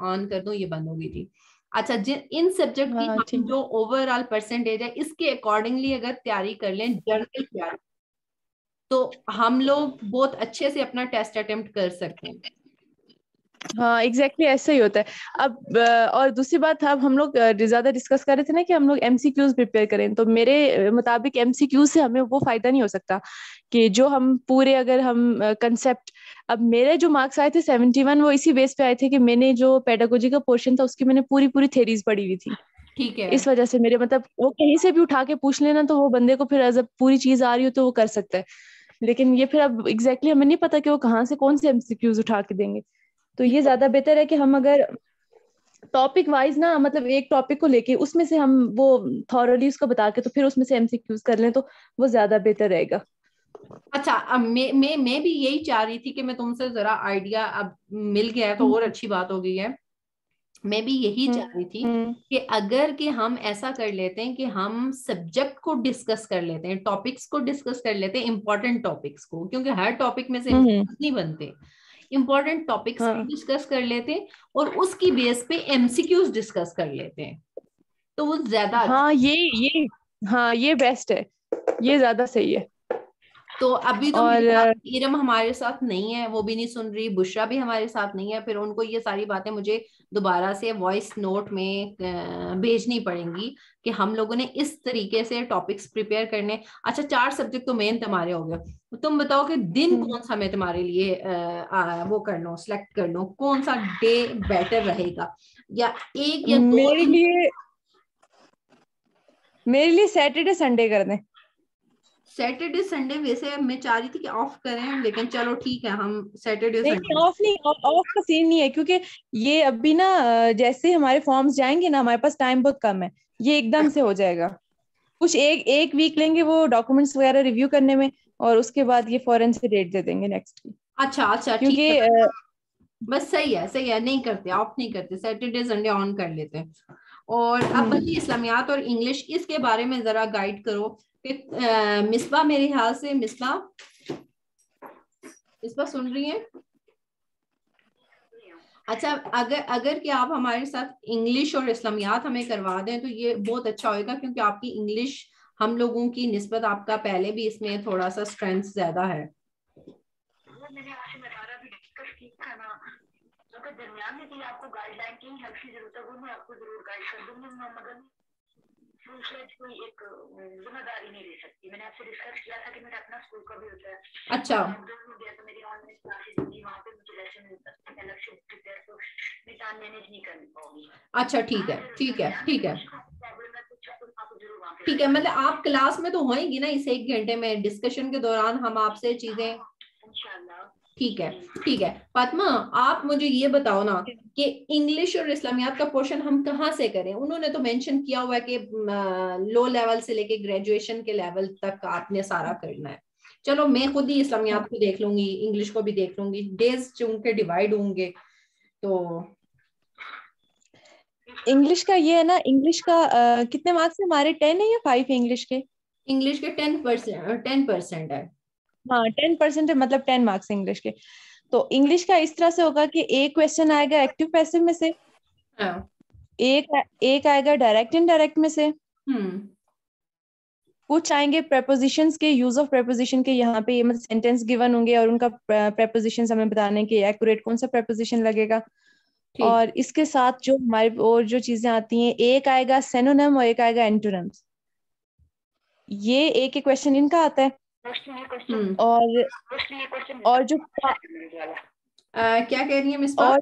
On कर दूं, ये बंद हो गई थी। अच्छा, इन सब्जेक्ट की हाँ हम ठीक। जो ओवरऑल परसेंटेज है इसके अकॉर्डिंगली अगर तैयारी कर लें, जर्नल तैयारी, तो हम लोग बहुत अच्छे से अपना टेस्ट अटेम्प्ट कर सकते हैं। हाँ एग्जैक्टली ऐसा ही होता है। अब और दूसरी बात, अब हम लोग ज्यादा डिस्कस कर रहे थे ना कि हम लोग एमसीक्यूज प्रिपेयर करें, तो मेरे मुताबिक एमसीक्यूज से हमें वो फायदा नहीं हो सकता कि जो हम पूरे, अगर हम कंसेप्ट, अब मेरे जो मार्क्स आए थे 71, वो इसी बेस पे आए थे कि मैंने जो पेडागोजी का पोर्शन था उसकी मैंने पूरी पूरी थेरीज पढ़ी हुई थी। ठीक है। इस वजह से मेरे, मतलब वो कहीं से भी उठा के पूछ लेना तो वो बंदे को फिर जब पूरी चीज आ रही हो तो वो कर सकता है। लेकिन ये फिर अब एग्जैक्टली हमें नहीं पता कि वो कहाँ से कौन से एमसीक्यूज उठा के देंगे। तो ये ज्यादा बेहतर है कि हम अगर टॉपिक वाइज ना, मतलब एक टॉपिक को लेके उसमें से हम वो थॉरली उसको बता के तो फिर उसमें से एमसीक्यूज कर लें तो वो ज्यादा बेहतर रहेगा। अच्छा, अब मैं भी यही चाह रही थी कि मैं तुमसे जरा आइडिया अब मिल गया है तो और अच्छी बात हो गई है। मैं भी यही चाह रही थी हम्म कि अगर कि हम ऐसा कर लेते हैं कि हम सब्जेक्ट को डिस्कस कर लेते हैं, टॉपिक्स को डिस्कस कर लेते हैं, इंपॉर्टेंट टॉपिक्स को, क्योंकि हर टॉपिक में से हम्म। नहीं बनते, इंपॉर्टेंट टॉपिक्स को हाँ डिस्कस कर लेते हैं और उसकी बेस पे एमसीक्यूज डिस्कस कर लेते हैं, तो वो ज्यादा अच्छा। हाँ ये हाँ ये बेस्ट है, ये ज्यादा सही है। तो अभी तो और मेरे साथ इरम हमारे साथ नहीं है, वो भी नहीं सुन रही, बुशरा भी हमारे साथ नहीं है, फिर उनको ये सारी बातें मुझे दोबारा से वॉइस नोट में भेजनी पड़ेंगी कि हम लोगों ने इस तरीके से टॉपिक्स प्रिपेयर करने। अच्छा, 4 सब्जेक्ट तो मेन तुम्हारे हो गए, तो तुम बताओ कि दिन हम्म, कौन सा मैं तुम्हारे लिए वो कर लूं, सिलेक्ट कर लूं, कौन सा डे बेटर रहेगा, या एक या दो मेरे दिन? लिए मेरे लिए सैटरडे संडे कर दें। सैटरडे संडे वैसे मैं चाह रही थी कि ऑफ करें, लेकिन चलो ठीक है, हम सैटरडे नहीं नहीं, संडे। ऑफ नहीं, ऑफ का सीन नहीं है, क्योंकि ये अभी ना जैसे हमारे फॉर्म्स जाएंगे ना, हमारे पास टाइम बहुत कम है, ये एकदम से हो जाएगा। कुछ एक एक वीक लेंगे वो डॉक्यूमेंट्स वगैरह रिव्यू करने में, और उसके बाद ये फौरन से डेट दे देंगे नेक्स्ट की। अच्छा अच्छा, ठीक क्योंकि है, बस सही है, सही है, नहीं करते, ऑफ नहीं करते, सैटरडे संडे ऑन कर लेते हैं। और अब हम्म बची इस्लामियात और इंग्लिश, इसके बारे में जरा गाइड करो कि मिसबा, मेरे ख्याल से मिसबा, मिसबा सुन रही है? अच्छा, अगर अगर कि आप हमारे साथ इंग्लिश और इस्लामियात हमें करवा दें तो ये बहुत अच्छा होगा, क्योंकि आपकी इंग्लिश हम लोगों की निस्बत, आपका पहले भी इसमें थोड़ा सा स्ट्रेंथ ज्यादा है। वो मैंने आपसे बताया भी डिस्कस किया ना, तो दरमियान में भी आपको गाइडलाइन की हेल्प की जरूरत है, वो मैं आपको जरूर गाइड कर दूंगी, मगर फुल फ्लेज कोई एक जिम्मेदारी नहीं ले सकती। मैंने आपसे डिस्कस किया था कि मेरा अपना स्कूल का भी होता है। अच्छा लॉकडाउन हो गया तो मेरी ऑनलाइन क्लासेस होंगी, वहाँ पे मुझे लेसन अलग से प्रिपेयर, तो मैं टाइम मैनेज नहीं कर पाऊंगी। अच्छा, ठीक है ठीक है ठीक है प्रॉब्लम है कुछ तो आपको जरूर वहाँ पे। ठीक है, मतलब आप क्लास में तो होएंगी ना इस 1 घंटे में, डिस्कशन के दौरान हम आपसे चीजें। इंशाल्लाह। ठीक है ठीक है। फातिमा, आप मुझे ये बताओ ना कि इंग्लिश और इस्लामियात का पोर्शन हम कहाँ से करें? उन्होंने तो मेंशन किया हुआ है कि लो लेवल से लेके ग्रेजुएशन के लेवल तक आपने सारा करना है। चलो, मैं खुद ही इस्लामियात को देख लूंगी, इंग्लिश को भी देख लूंगी, डेज चूंकि डिवाइड होंगे तो। इंग्लिश का ये है ना, इंग्लिश का कितने मार्क्स है हमारे, 10 है या 5 है इंग्लिश के? इंग्लिश के 10% है। हाँ 10% है, मतलब 10 मार्क्स इंग्लिश के। तो इंग्लिश का इस तरह से होगा कि एक क्वेश्चन आएगा एक्टिव पैसिव में से, हाँ। एक एक आएगा डायरेक्ट इनडायरेक्ट में से, हम्म। कुछ आएंगे प्रेपोजिशंस के, यूज ऑफ प्रेपोजिशन के, यहाँ पे मतलब सेंटेंस गिवन होंगे और उनका प्रेपोजिशंस हमें बताने के एक्यूरेट कौन सा प्रेपोजिशन लगेगा। ठीक। और इसके साथ जो हमारे और जो चीजें आती हैं, एक आएगा सिनोनिम और एक आएगा एंटोनिम्स। ये एक एक क्वेश्चन इनका आता है। और और जो क्या कह रही है मिसबा? और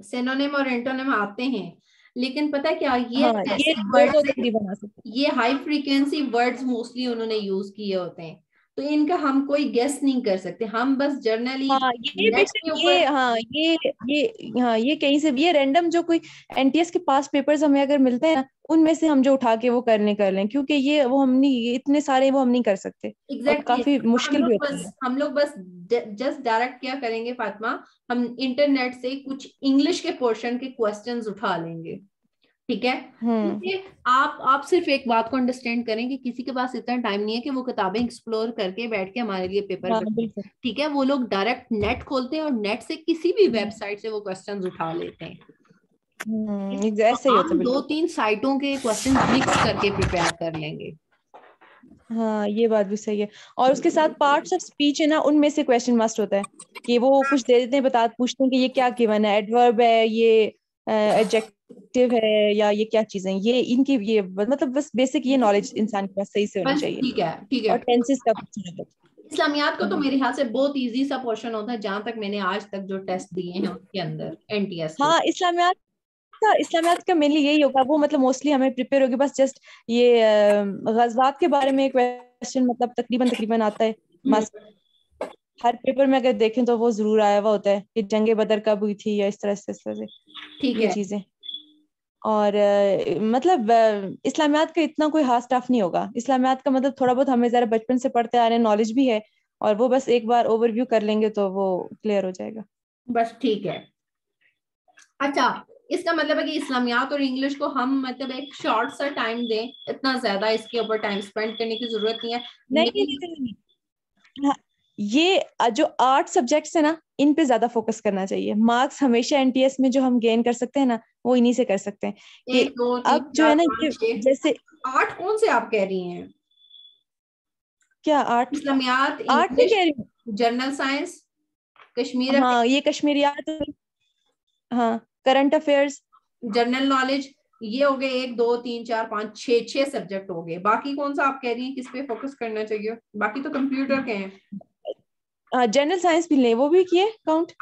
सिनोनिम और एंटोनिम आते हैं, लेकिन पता है क्या, ये हाँ ये ऐसे दो वर्ड्स दो हैं, तकरीबन आ सकते ये हाई फ्रीक्वेंसी वर्ड्स मोस्टली उन्होंने यूज किए होते हैं, तो इनका हम कोई गेस नहीं कर सकते, हम बस जर्नली हैं। हाँ ये नेट बेशक के ऊपर। ये, हाँ ये कहीं से भी, ये रैंडम जो कोई एनटीएस के पास पेपर्स हमें अगर मिलते हैं ना, उनमें से हम जो उठा के वो कर लें, क्योंकि ये वो हम नहीं, ये इतने सारे वो हम नहीं कर सकते, और एग्जैक्टली काफी हम मुश्किल भी लोग होता बस है। हम लोग बस जस्ट डायरेक्ट क्या करेंगे फातिमा, हम इंटरनेट से कुछ इंग्लिश के पोर्शन के क्वेश्चंस उठा लेंगे, ठीक है, क्योंकि आप सिर्फ एक बात को अंडरस्टैंड करें कि किसी के पास इतना टाइम नहीं है कि वो किताबें एक्सप्लोर करके बैठ के हमारे लिए पेपर करें। ठीक है, वो लोग डायरेक्ट नेट खोलते हैं और नेट से किसी भी वेबसाइट से वो क्वेश्चंस उठा लेते हैं। ऐसे ही होता है। 2-3 साइटों के क्वेश्चन मिक्स करके प्रिपेयर कर लेंगे। हाँ, ये बात भी सही है। और उसके साथ पार्ट्स ऑफ स्पीच है ना, उनमें से क्वेश्चन मस्ट होता है कि वो कुछ दे देते हैं, पूछते हैं कि ये क्या गिवन है, एडवर्ब है, ये एडजेक्टिव है, या ये क्या चीजें, ये इनकी ये मतलब बस बेसिक ये नॉलेज इंसान के पास सही से होनी बस चाहिए। ठीक है, ठीक है। और टेंसेस का कुछ इस्लामियात को तो मेरे ख्याल से बहुत इजी सा पोर्शन होता है, जहां तक मैंने आज तक जो टेस्ट दिए हैं उसके अंदर एनटीएस के। हाँ, इस्लामियात का मेनली यही होगा, वो मतलब मोस्टली हमें प्रिपेयर होगी, बस जस्ट ये गज़वात के बारे में क्वेश्चन मतलब तकरीबन आता है। हर पेपर में अगर देखें तो वो जरूर आया हुआ होता है कि जंगे बदर कब हुई थी, या इस तरह से ठीक ये है। चीजें। और मतलब इस्लामियात का इतना कोई खास टफ नहीं होगा। इस्लामियात का मतलब थोड़ा बहुत हमें जरा बचपन से पढ़ते आ रहे हैं, नॉलेज भी है, और वो बस एक बार ओवरव्यू कर लेंगे तो वो क्लियर हो जाएगा। बस ठीक है। अच्छा, इसका मतलब है कि इस्लामियात और इंग्लिश को हम मतलब एक शॉर्ट सा टाइम दें, इतना ज्यादा इसके ऊपर टाइम स्पेंड करने की जरूरत नहीं है। नहीं नहीं नहीं, नहीं। हाँ, ये जो 8 सब्जेक्ट्स है ना, इन पे ज्यादा फोकस करना चाहिए। मार्क्स हमेशा एनटीएस में जो हम गेन कर सकते हैं ना, वो इन्हीं से कर सकते हैं। कि 1 2 3 अब जो 4 है ना, 5 ये 6 जैसे 8 कौन से आप कह रही हैं? क्या 8? इस्लामियात, 8 नहीं इंग्लिश, कह रही हूँ। जनरल साइंस, कश्मीर, हाँ, ये कश्मीरियात, हाँ, करंट अफेयर्स, जनरल नॉलेज, ये हो गए 1 2 3 4 5 6 सब्जेक्ट हो गए। बाकी कौन सा आप कह रही हैं किस पे फोकस करना चाहिए? बाकी तो कंप्यूटर के हैं। जनरल साइंस भी ले, वो भी किए count.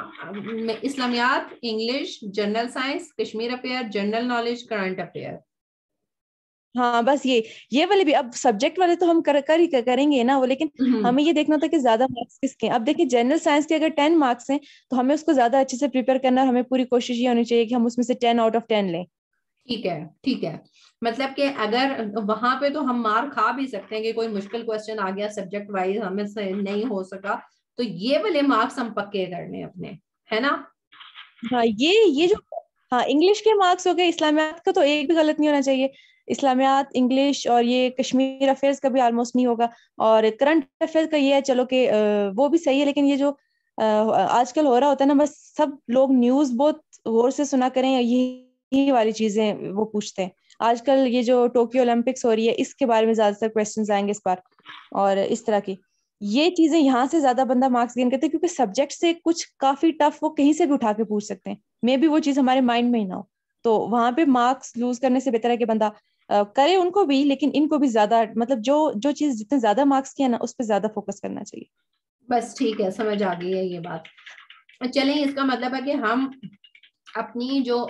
Islamiat, English, general science, Kashmir affair, general knowledge, current affair. हाँ, बस ये वाले भी। अब सब्जेक्ट वाले तो हम कर ही करेंगे ना वो, लेकिन हमें ये देखना था कि ज्यादा मार्क्स किसके। अब देखिए, जनरल साइंस के अगर 10 मार्क्स हैं तो हमें उसको ज्यादा अच्छे से प्रिपेयर करना है। हमें पूरी कोशिश ये होनी चाहिए कि हम उसमें से 10 आउट ऑफ 10 लें। ठीक है, ठीक है। मतलब कि अगर वहां पे तो हम मार खा भी सकते हैं कि कोई मुश्किल क्वेश्चन आ गया सब्जेक्ट वाइज हमें से नहीं हो सका, तो ये वाले मार्क्स हम पक्के करने अपने, है ना? हाँ, ये जो, हाँ, इंग्लिश के मार्क्स हो गए। इस्लामियात का तो एक भी गलत नहीं होना चाहिए। इस्लामियात, इंग्लिश और ये कश्मीर अफेयर्स का भी ऑलमोस्ट नहीं होगा। और करंट अफेयर्स का ये है, चलो कि वो भी सही है, लेकिन ये जो आजकल हो रहा होता है ना, बस सब लोग न्यूज़ बहुत गौर से सुना करें, यही वाली चीजें वो पूछते हैं। आजकल ये जो टोक्यो ओलंपिक्स हो रही है, इसके बारे में ज्यादातर क्वेश्चंस आएंगे इस बार, और इस तरह की ये चीजें यहाँ से ज्यादा बंदा मार्क्स गेन करते हैं, क्योंकि सब्जेक्ट से कुछ काफी टफ वो कहीं से भी उठा के पूछ सकते हैं। मे भी वो चीज हमारे माइंड में ही ना हो, तो वहां पे मार्क्स लूज करने से बेहतर है कि बंदा करे उनको भी, लेकिन इनको भी ज्यादा, मतलब जो जो चीज जितने ज्यादा मार्क्स की है ना, उस पर ज्यादा फोकस करना चाहिए। बस ठीक है, समझ आ गई है ये बात। चलें, इसका मतलब है कि हम अपनी जो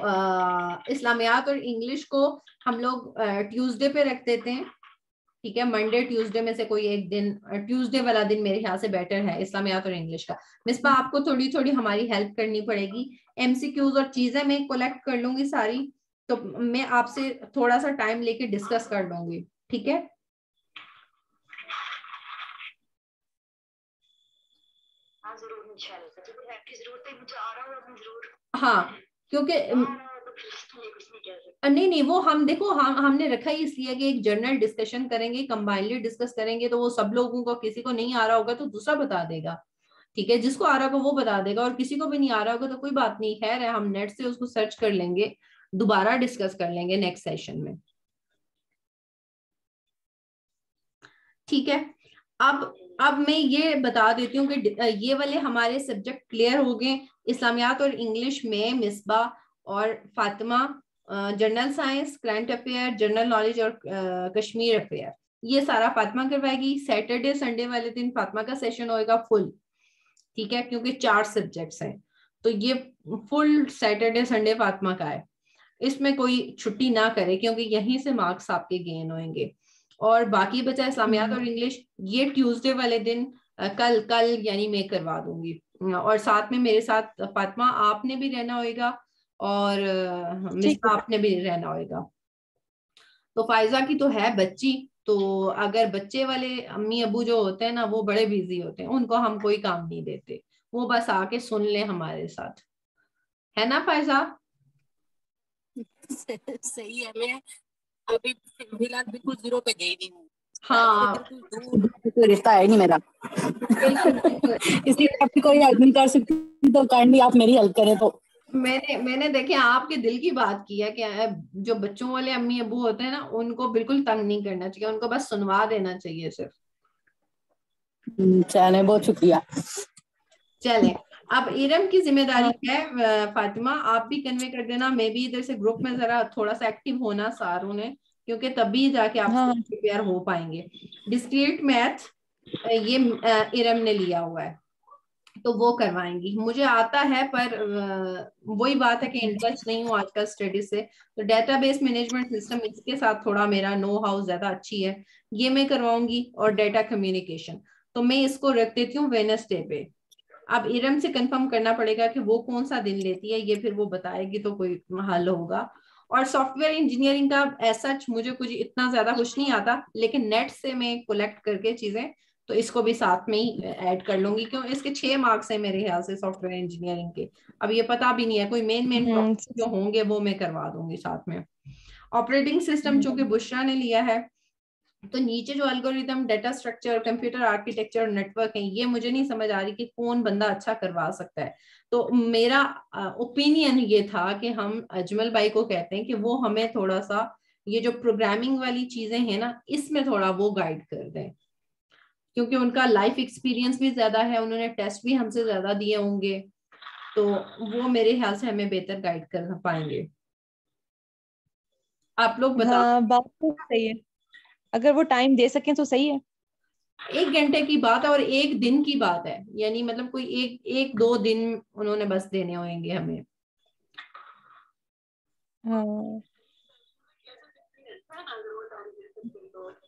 इस्लामियात और इंग्लिश को हम लोग ट्यूसडे पे रख देते हैं। ठीक है, मंडे ट्यूसडे में से कोई एक दिन, ट्यूसडे वाला दिन मेरे ख्याल से बेटर है इस्लामियात और इंग्लिश का। मिसबा, आपको थोड़ी थोड़ी हमारी हेल्प करनी पड़ेगी। एमसीक्यूज और चीजें मैं कलेक्ट कर लूंगी सारी, तो मैं आपसे थोड़ा सा टाइम लेके डिस्कस कर लूंगी। ठीक है? हाँ जरूर, इंशाल्लाह जब आपकी जरूरत है मुझे आ रहा होगा, मैं जरूर। हाँ, क्योंकि कुछ नहीं कह सकते। नहीं नहीं, वो हम देखो, हमने रखा ही इसलिए कि एक जर्नल डिस्कशन करेंगे, कंबाइनली डिस्कस करेंगे, तो वो सब लोगों को, किसी को नहीं आ रहा होगा तो दूसरा बता देगा। ठीक है, जिसको आ रहा होगा वो बता देगा, और किसी को भी नहीं आ रहा होगा तो कोई बात नहीं, खैर है, हम नेट से उसको सर्च कर लेंगे, दोबारा डिस्कस कर लेंगे नेक्स्ट सेशन में। ठीक है, अब मैं ये बता देती हूँ कि ये वाले हमारे सब्जेक्ट क्लियर हो गए। इस्लामियात और इंग्लिश में मिसबा और Fatima, general science, current affair, general knowledge और कश्मीर अफेयर, ये सारा फातिमा करवाएगी। सैटरडे संडे वाले दिन फातिमा का सेशन होएगा फुल। ठीक है, क्योंकि 4 सब्जेक्ट्स हैं, तो ये फुल सैटरडे संडे फातिमा का है। इसमें कोई छुट्टी ना करे, क्योंकि यहीं से मार्क्स आपके गेन होंगे। और बाकी बचा इस्लामियात और इंग्लिश, ये ट्यूसडे वाले दिन कल कल यानी मैं करवा दूंगी। और साथ में मेरे साथ फातिमा आपने भी रहना होगा, और ठीक मिसबा है। आपने भी रहना होगा। तो फायजा की तो है बच्ची, तो अगर बच्चे वाले अम्मी अबू जो होते हैं ना, वो बड़े बिजी होते हैं, उनको हम कोई काम नहीं देते, वो बस आके सुन ले हमारे साथ, है ना फायजा? सही है। मैं अभी फिलहाल बिल्कुल 0 पे गई नहीं हूँ। हाँ तो रिश्ता है नहीं मेरा। इसलिए आपकी कोई हेल्प नहीं कर सकती, तो काइंडली आप मेरी हेल्प करें। तो मैंने देखिए आपके दिल की बात की है कि जो बच्चों वाले अम्मी अबू होते हैं ना, उनको बिल्कुल तंग नहीं करना चाहिए, उनको बस सुनवा देना चाहिए सिर्फ। चले, बहुत शुक्रिया। चले, अब इरम की जिम्मेदारी हाँ है। फातिमा आप भी कन्वे कर देना, मैं भी इधर से ग्रुप में जरा थोड़ा सा एक्टिव होना सारों ने, क्योंकि तभी जाके आप हाँ प्रिपेयर हो पाएंगे। डिस्क्रीट मैथ ये इरम ने लिया हुआ है, तो वो करवाएंगी। मुझे आता है पर वही बात है कि इंटरेस्ट नहीं हूँ आजकल स्टडी से। तो डेटाबेस मैनेजमेंट सिस्टम, इसके साथ थोड़ा मेरा नो हाउ ज्यादा अच्छी है, ये मैं करवाऊंगी। और डेटा कम्युनिकेशन, तो मैं इसको रख देती हूँ वेडनेसडे पे। अब इरम से कंफर्म करना पड़ेगा कि वो कौन सा दिन लेती है, ये फिर वो बताएगी तो कोई हल होगा। और सॉफ्टवेयर इंजीनियरिंग का ऐसा मुझे कुछ इतना ज्यादा कुछ नहीं आता, लेकिन नेट से मैं कलेक्ट करके चीजें, तो इसको भी साथ में ही ऐड कर लूंगी, क्यों इसके 6 मार्क्स है मेरे ख्याल से सॉफ्टवेयर इंजीनियरिंग के। अब ये पता भी नहीं है, कोई मेन हम्म टॉपिक जो होंगे वो मैं करवा दूंगी साथ में। ऑपरेटिंग सिस्टम चूंकि बुशरा ने लिया है, तो नीचे जो algorithm, data structure, computer architecture, network है, ये मुझे नहीं समझ आ रही कि कौन बंदा अच्छा करवा सकता है। तो मेरा ओपिनियन ये था कि हम अजमल भाई को कहते हैं कि वो हमें थोड़ा सा ये जो प्रोग्रामिंग वाली चीजें हैं ना, इसमें थोड़ा वो गाइड कर दें, क्योंकि उनका लाइफ एक्सपीरियंस भी ज्यादा है, उन्होंने टेस्ट भी हमसे ज्यादा दिए होंगे, तो वो मेरे ख्याल से हमें बेहतर गाइड कर पाएंगे। आप लोग बताओ। हाँ, बात तो सही है, अगर वो टाइम दे सकें तो सही है। 1 घंटे की बात है और 1 दिन की बात है, यानी मतलब कोई एक दो दिन उन्होंने बस देने होंगे हमें। हाँ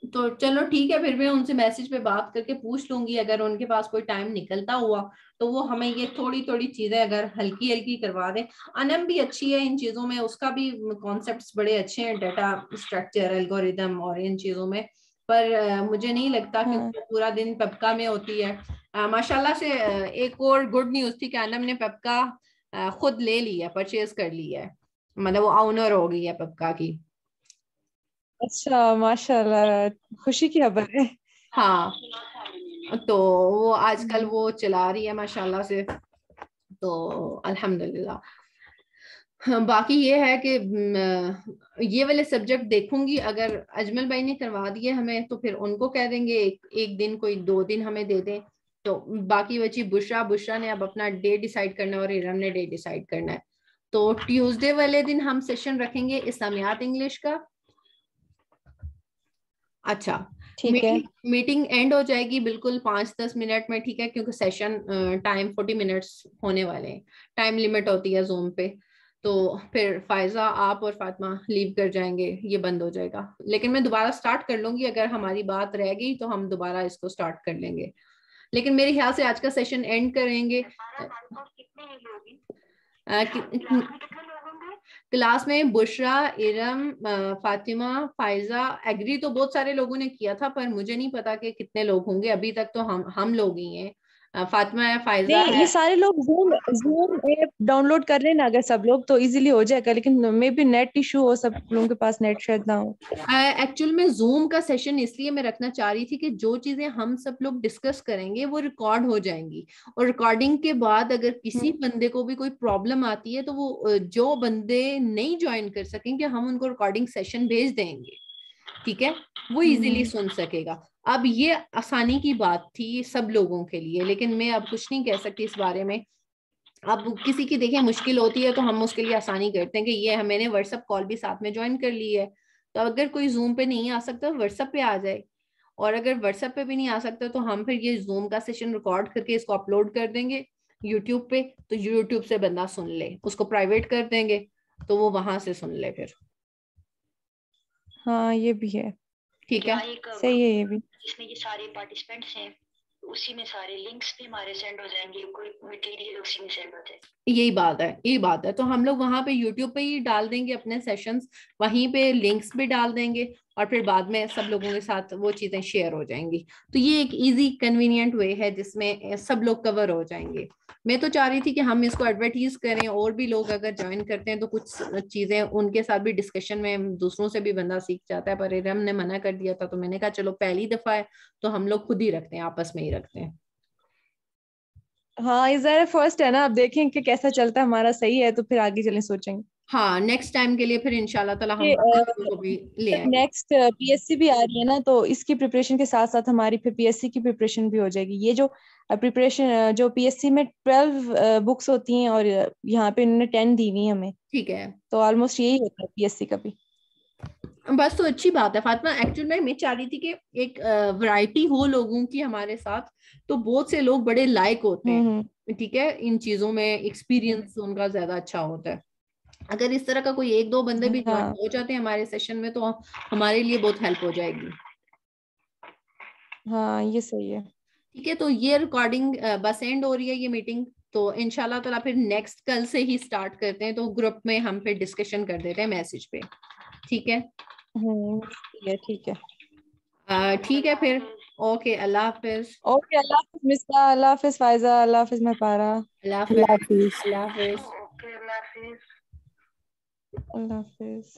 तो चलो ठीक है, फिर मैं उनसे मैसेज पे बात करके पूछ लूंगी, अगर उनके पास कोई टाइम निकलता हुआ तो वो हमें ये थोड़ी थोड़ी चीजें अगर हल्की हल्की करवा दें। अनम भी अच्छी है इन चीजों में, उसका भी कॉन्सेप्ट्स बड़े अच्छे हैं, डेटा स्ट्रक्चर, एल्गोरिदम और इन चीजों में। पर मुझे नहीं लगता कि हाँ। वो पूरा दिन पेप्का में होती है। माशाल्लाह से एक और गुड न्यूज थी कि अनम ने पेप्का खुद ले ली है, परचेज कर ली है, मतलब वो ऑनर हो गई है पेप्का की। अच्छा, माशाल्लाह, खुशी की खबर है। हाँ, तो वो आजकल हम्म। वो चला रही है माशाल्लाह से, तो अल्हम्दुलिल्लाह। हाँ, बाकी ये है कि ये वाले सब्जेक्ट देखूंगी, अगर अजमल भाई ने करवा दिए हमें तो फिर उनको कह देंगे एक दिन, कोई 2 दिन हमें दे दें। तो बाकी बची बुशरा ने अब अपना डे डिसाइड करना है और इरम ने डे डिसाइड करना है। तो ट्यूसडे वाले दिन हम सेशन रखेंगे इस्लामियात इंग्लिश का। अच्छा, ठीक है। मीटिंग एंड हो जाएगी बिल्कुल 5-10 मिनट में, ठीक है, क्योंकि सेशन टाइम 40 मिनट्स होने वाले हैं, टाइम लिमिट होती है जूम पे। तो फिर फायजा आप और फातिमा लीव कर जाएंगे, ये बंद हो जाएगा, लेकिन मैं दोबारा स्टार्ट कर लूंगी, अगर हमारी बात रह गई तो हम दोबारा इसको स्टार्ट कर लेंगे। लेकिन मेरे ख्याल से आज का सेशन एंड करेंगे। कितने लोग हैं? कितने लोग होंगे? क्लास में? बुशरा, इरम, फातिमा, फायजा, एग्री तो बहुत सारे लोगों ने किया था, पर मुझे नहीं पता कि कितने लोग होंगे, अभी तक तो हम लोग ही हैं। फातिमा है, फायजा नहीं, है। ये सारे लोग जूम जूम ऐप डाउनलोड कर लेना अगर सब लोग, तो इजीली हो जाएगा, लेकिन मे बी नेट इशू हो, सब लोगों के पास नेट शायद ना हो। एक्चुअल में जूम का सेशन इसलिए मैं रखना चाह रही थी कि जो चीजें हम सब लोग डिस्कस करेंगे वो रिकॉर्ड हो जाएंगी, और रिकॉर्डिंग के बाद अगर किसी बंदे को भी कोई प्रॉब्लम आती है तो वो जो बंदे नहीं ज्वाइन कर सकेंगे हम उनको रिकॉर्डिंग सेशन भेज देंगे, ठीक है, वो इजीली सुन सकेगा। अब ये आसानी की बात थी सब लोगों के लिए, लेकिन मैं अब कुछ नहीं कह सकती इस बारे में। अब किसी की देखिए मुश्किल होती है तो हम उसके लिए आसानी करते हैं कि ये मैंने व्हाट्सएप कॉल भी साथ में ज्वाइन कर ली है, तो अगर कोई जूम पे नहीं आ सकता तो व्हाट्सएप पे आ जाए, और अगर व्हाट्सएप पे भी नहीं आ सकता तो हम फिर ये जूम का सेशन रिकॉर्ड करके इसको अपलोड कर देंगे यूट्यूब पे, तो यूट्यूब से बंदा सुन ले, उसको प्राइवेट कर देंगे तो वो वहां से सुन ले फिर। हाँ, ये भी है, ठीक है, सही है ये भी। जिसमें ये सारे पार्टिसिपेंट्स हैं, उसी में सारे लिंक्स भी हमारे सेंड हो जाएंगे, कोई मटेरियल उसी में सेंड हो जाएगा। यही बात है, तो हम लोग वहां पे यूट्यूब पे ही डाल देंगे अपने सेशंस, वहीं पे लिंक्स भी डाल देंगे, और फिर बाद में सब लोगों के साथ वो चीजें शेयर हो जाएंगी। तो ये एक इजी कन्वीनियंट वे है जिसमें सब लोग कवर हो जाएंगे। मैं तो चाह रही थी कि हम इसको एडवर्टीज करें, और भी लोग अगर ज्वाइन करते हैं तो कुछ चीजें उनके साथ भी डिस्कशन में दूसरों से भी बंदा सीख जाता है, पर इरम ने मना कर दिया था, तो मैंने कहा चलो पहली दफा है तो हम लोग खुद ही रखते हैं, आपस में ही रखते हैं। हाँ, इस फर्स्ट है ना, अब देखें कि कैसा चलता है हमारा, सही है तो फिर आगे चलें सोचेंगे। हाँ, नेक्स्ट टाइम के लिए फिर इंशाल्लाह ताला हम ये बाकी लोगों को भी ले आएंगे। नेक्स्ट पीएससी भी आ रही है ना, तो इसकी प्रिपरेशन के साथ साथ हमारी फिर पीएससी की प्रिपरेशन भी हो जाएगी। ये जो प्रिपरेशन जो पीएससी में 12 बुक्स होती हैं और यहाँ पे इन्होंने 10 दी हुई है हमें, ठीक है, तो ऑलमोस्ट यही होता है पीएससी का भी। बस तो अच्छी बात है फातिमा। एक्चुअल में मैं चाह रही थी कि एक वैरायटी हो लोगों की हमारे साथ, तो बहुत से लोग बड़े लायक होते हम्म। हैं, ठीक है, इन चीजों में एक्सपीरियंस उनका ज्यादा अच्छा होता है। अगर इस तरह का कोई एक दो बंदे भी ज्वाइन हाँ हो जाते हैं हमारे सेशन में तो हमारे लिए बहुत हेल्प हो जाएगी। हाँ, ये सही है। ठीक है, तो ये रिकॉर्डिंग बस एंड हो रही है ये मीटिंग, तो इंशाल्लाह ताला फिर नेक्स्ट कल से ही स्टार्ट करते हैं, तो ग्रुप में हम फिर डिस्कशन कर देते हैं मैसेज पे। ठीक है, ठीक है, ठीक है। ठीक है फिर, ओके, अल्लाह हाफिज। ओके, अल्लाह हाफिज मिस्का, अल्लाह हाफिज फायजा, अल्लाह हाफिज महपारा। अल्लाह हाफिज। अल्लाह हाफिज। अल्लाह हाफिज। ओके, अल्लाह हाफिज। अल्लाह हाफिज।